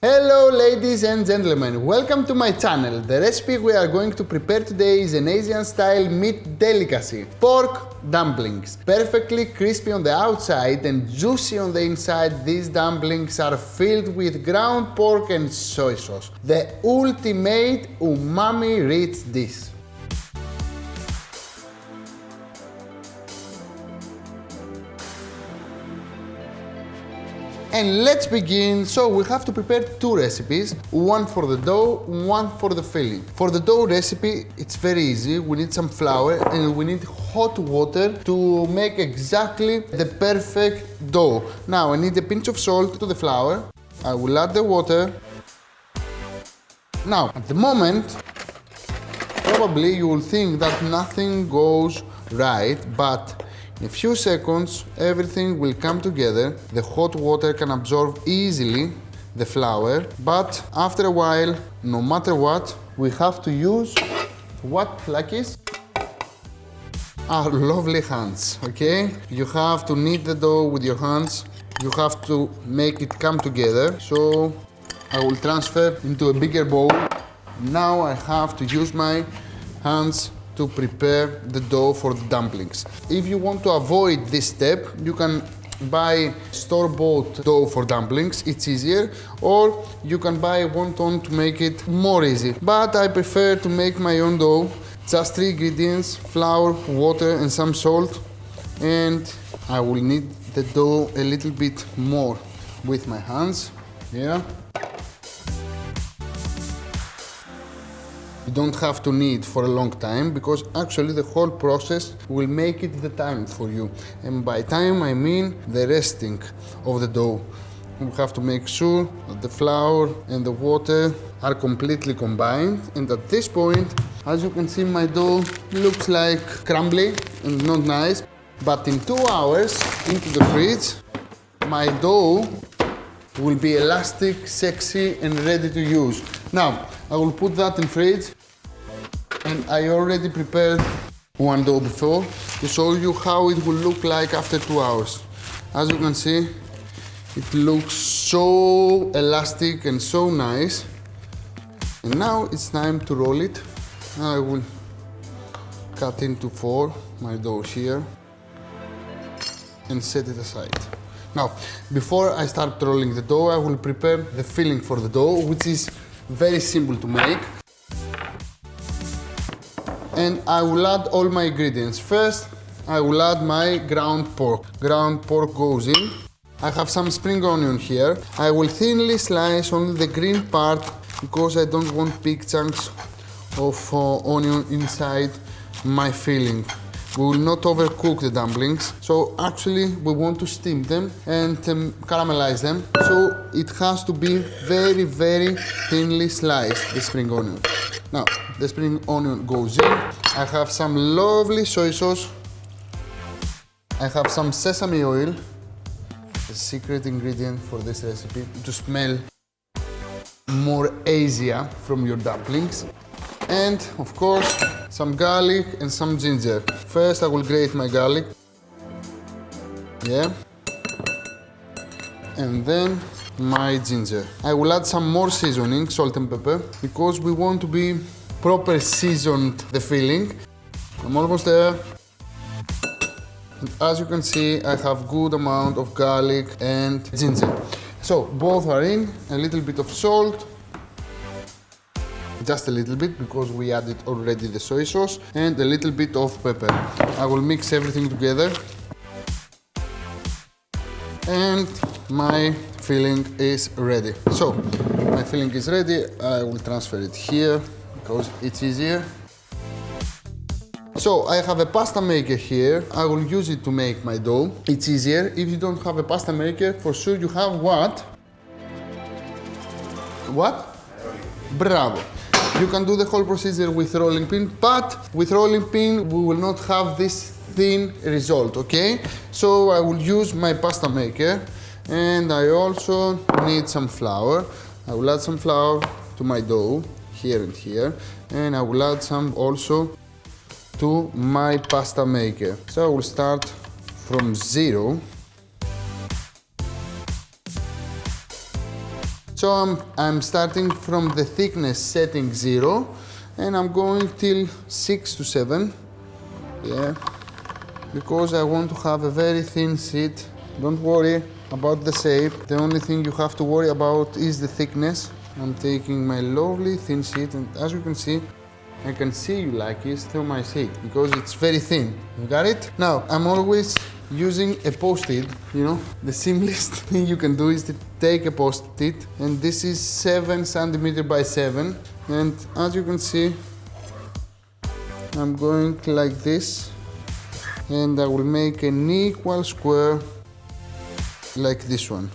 Hello ladies and gentlemen, welcome to my channel. The recipe we are going to prepare today is an Asian style meat delicacy, pork dumplings. Perfectly crispy on the outside and juicy on the inside, these dumplings are filled with ground pork and soy sauce. The ultimate umami rich dish. And let's begin. So we have to prepare two recipes, one for the dough, one for the filling. For the dough recipe, it's very easy. We need some flour and we need hot water to make exactly the perfect dough. Now I need a pinch of salt to the flour. I will add the water. Now, at the moment, probably you will think that nothing goes right, but in a few seconds, everything will come together. The hot water can absorb easily the flour, but after a while, no matter what, we have to use what, Lakis? Our lovely hands, okay? You have to knead the dough with your hands. You have to make it come together. So I will transfer into a bigger bowl. Now I have to use my hands to prepare the dough for the dumplings. If you want to avoid this step, you can buy store-bought dough for dumplings, it's easier, or you can buy wonton to make it more easy. But I prefer to make my own dough, just 3 ingredients, flour, water and some salt, and I will knead the dough a little bit more with my hands, yeah. You don't have to knead for a long time because actually the whole process will make it the time for you. And by time I mean the resting of the dough. You have to make sure that the flour and the water are completely combined. And at this point, as you can see, my dough looks like crumbly and not nice. But in 2 hours into the fridge, my dough will be elastic, sexy and ready to use. Now, I will put that in fridge, and I already prepared one dough before to show you how it will look like after 2 hours. As you can see, it looks so elastic and so nice. And now it's time to roll it. I will cut into 4 my dough here and set it aside. Now, before I start rolling the dough, I will prepare the filling for the dough, which is very simple to make. And I will add all my ingredients. First, I will add my ground pork. Ground pork goes in. I have some spring onion here. I will thinly slice only the green part because I don't want big chunks of onion inside my filling. We will not overcook the dumplings, so actually we want to steam them and caramelize them. So it has to be very, very thinly sliced, the spring onion. Now, the spring onion goes in. I have some lovely soy sauce. I have some sesame oil, the secret ingredient for this recipe, to smell more Asia from your dumplings. And of course, some garlic and some ginger. First, I will grate my garlic. Yeah. And then my ginger. I will add some more seasoning, salt and pepper, because we want to be proper seasoned the filling. I'm almost there. And as you can see, I have good amount of garlic and ginger. So both are in, a little bit of salt. Just a little bit because we added already the soy sauce, and a little bit of pepper. I will mix everything together. And my filling is ready. So, my filling is ready. I will transfer it here because it's easier. So, I have a pasta maker here. I will use it to make my dough. It's easier. If you don't have a pasta maker, for sure you have what? What? Bravo. You can do the whole procedure with rolling pin, but with rolling pin we will not have this thin result, okay? So I will use my pasta maker, and I also need some flour. I will add some flour to my dough, here and here, and I will add some also to my pasta maker. So I will start from 0. So I'm starting from the thickness setting 0 and I'm going till 6 to 7. Yeah, because I want to have a very thin sheet. Don't worry about the shape. The only thing you have to worry about is the thickness. I'm taking my lovely thin sheet and as you can see, I can see you like this through my sheet because it's very thin. You got it? Now, I'm always using a post-it, you know. The simplest thing you can do is to take a post-it and this is 7 centimeters by 7 and as you can see, I'm going like this and I will make an equal square like this one.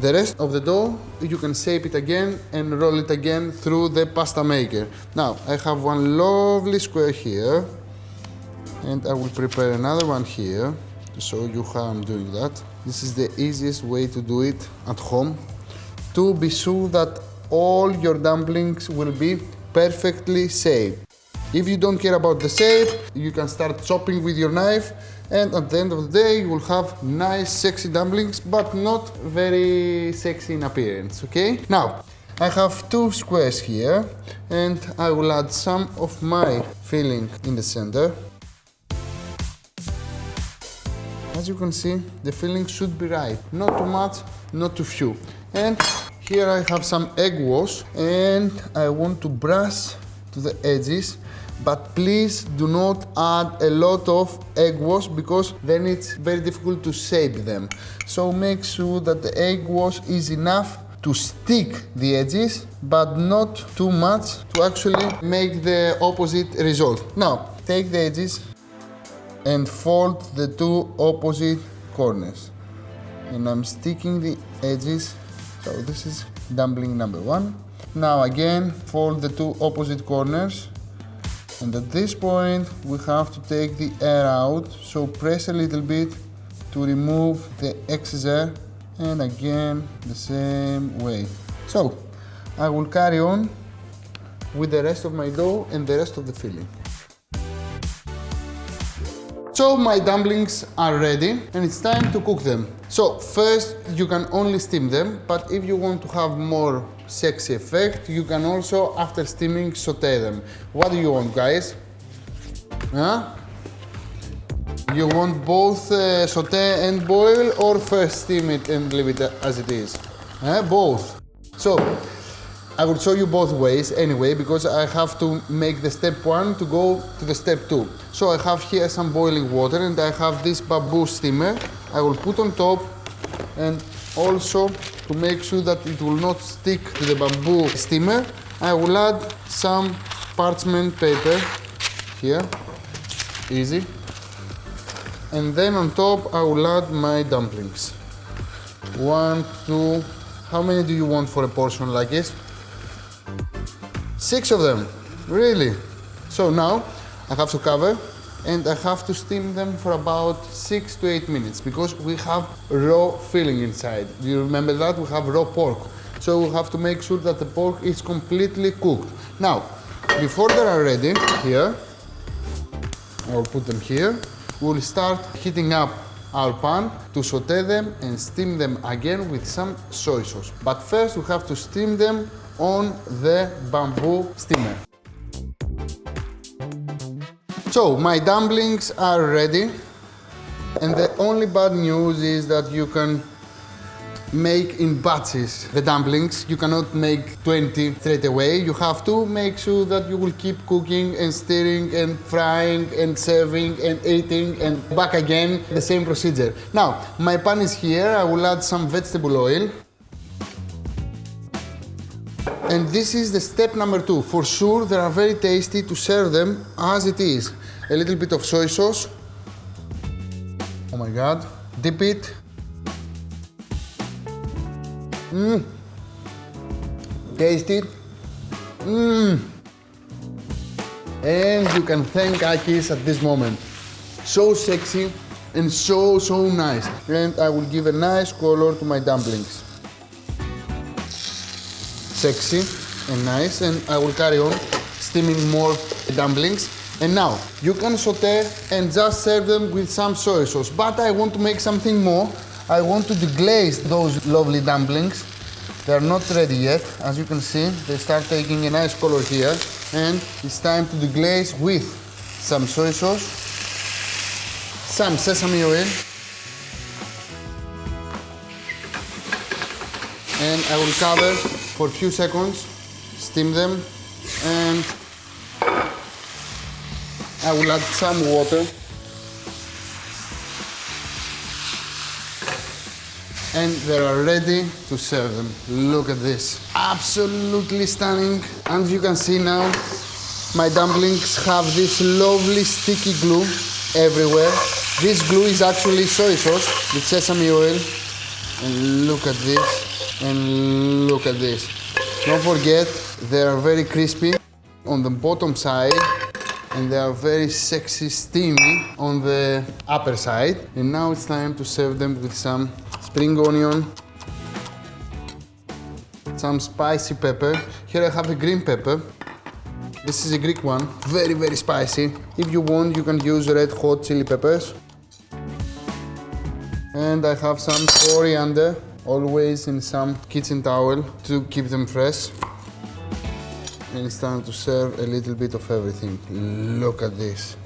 The rest of the dough, you can shape it again and roll it again through the pasta maker. Now, I have one lovely square here and I will prepare another one here to show you how I'm doing that. This is the easiest way to do it at home to be sure that all your dumplings will be perfectly shaped. If you don't care about the shape, you can start chopping with your knife and at the end of the day you will have nice sexy dumplings but not very sexy in appearance, okay? Now, I have 2 squares here and I will add some of my filling in the center. As you can see, the filling should be right, not too much, not too few. And here I have some egg wash and I want to brush to the edges. But please do not add a lot of egg wash because then it's very difficult to shape them. So make sure that the egg wash is enough to stick the edges, but not too much to actually make the opposite result. Now, take the edges and fold the 2 opposite corners. And I'm sticking the edges, so this is dumpling number 1. Now again, fold the 2 opposite corners. And at this point, we have to take the air out, so press a little bit to remove the excess air, and again, the same way. So, I will carry on with the rest of my dough and the rest of the filling. So, my dumplings are ready, and it's time to cook them. So, first, you can only steam them, but if you want to have more sexy effect, you can also, after steaming, saute them. What do you want, guys? Huh? You want both saute and boil, or first steam it and leave it as it is? Both. So, I will show you both ways anyway, because I have to make the step 1 to go to the step 2. So I have here some boiling water and I have this bamboo steamer. I will put on top and also to make sure that it will not stick to the bamboo steamer, I will add some parchment paper here, easy. And then on top I will add my dumplings. 1, 2, how many do you want for a portion like this? 6 of them, really? So now I have to cover and I have to steam them for about 6 to 8 minutes because we have raw filling inside. Do you remember that? We have raw pork. So we have to make sure that the pork is completely cooked. Now, before they are ready, here, I'll put them here. We'll start heating up our pan to saute them and steam them again with some soy sauce. But first we have to steam them on the bamboo steamer. So my dumplings are ready and the only bad news is that you can make in batches the dumplings. You cannot make 20 straight away. You have to make sure that you will keep cooking and stirring and frying and serving and eating and back again, the same procedure. Now, my pan is here. I will add some vegetable oil. And this is the step number 2. For sure, they are very tasty to serve them as it is. A little bit of soy sauce. Oh my God. Dip it. Taste it. And you can thank Akis at this moment. So sexy and so nice. And I will give a nice color to my dumplings. Sexy and nice, and I will carry on steaming more dumplings. And now, you can saute and just serve them with some soy sauce. But I want to make something more. I want to deglaze those lovely dumplings. They are not ready yet. As you can see, they start taking a nice color here. And it's time to deglaze with some soy sauce, some sesame oil, and I will cover for a few seconds, steam them, and I will add some water. And they are ready to serve them. Look at this. Absolutely stunning. And you can see now, my dumplings have this lovely sticky glue everywhere. This glue is actually soy sauce with sesame oil. And look at this. And look at this. Don't forget, they are very crispy on the bottom side. And they are very sexy, steamy on the upper side. And now it's time to serve them with some spring onion, some spicy pepper. Here I have a green pepper. This is a Greek one, very, very spicy. If you want, you can use red hot chili peppers. And I have some coriander, always in some kitchen towel to keep them fresh. And it's time to serve a little bit of everything. Look at this.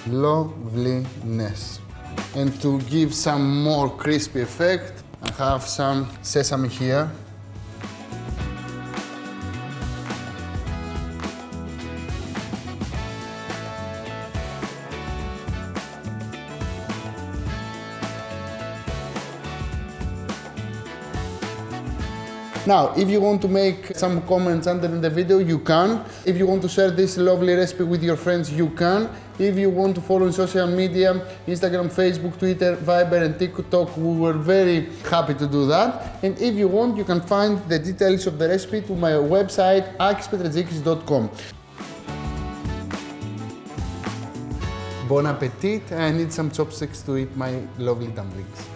Loveliness. And to give some more crispy effect, I have some sesame here. Now, if you want to make some comments under the video, you can. If you want to share this lovely recipe with your friends, you can. If you want to follow on social media, Instagram, Facebook, Twitter, Viber and TikTok, we were very happy to do that. And if you want, you can find the details of the recipe to my website, akispetretzikis.com. Bon appetit! I need some chopsticks to eat my lovely dumplings.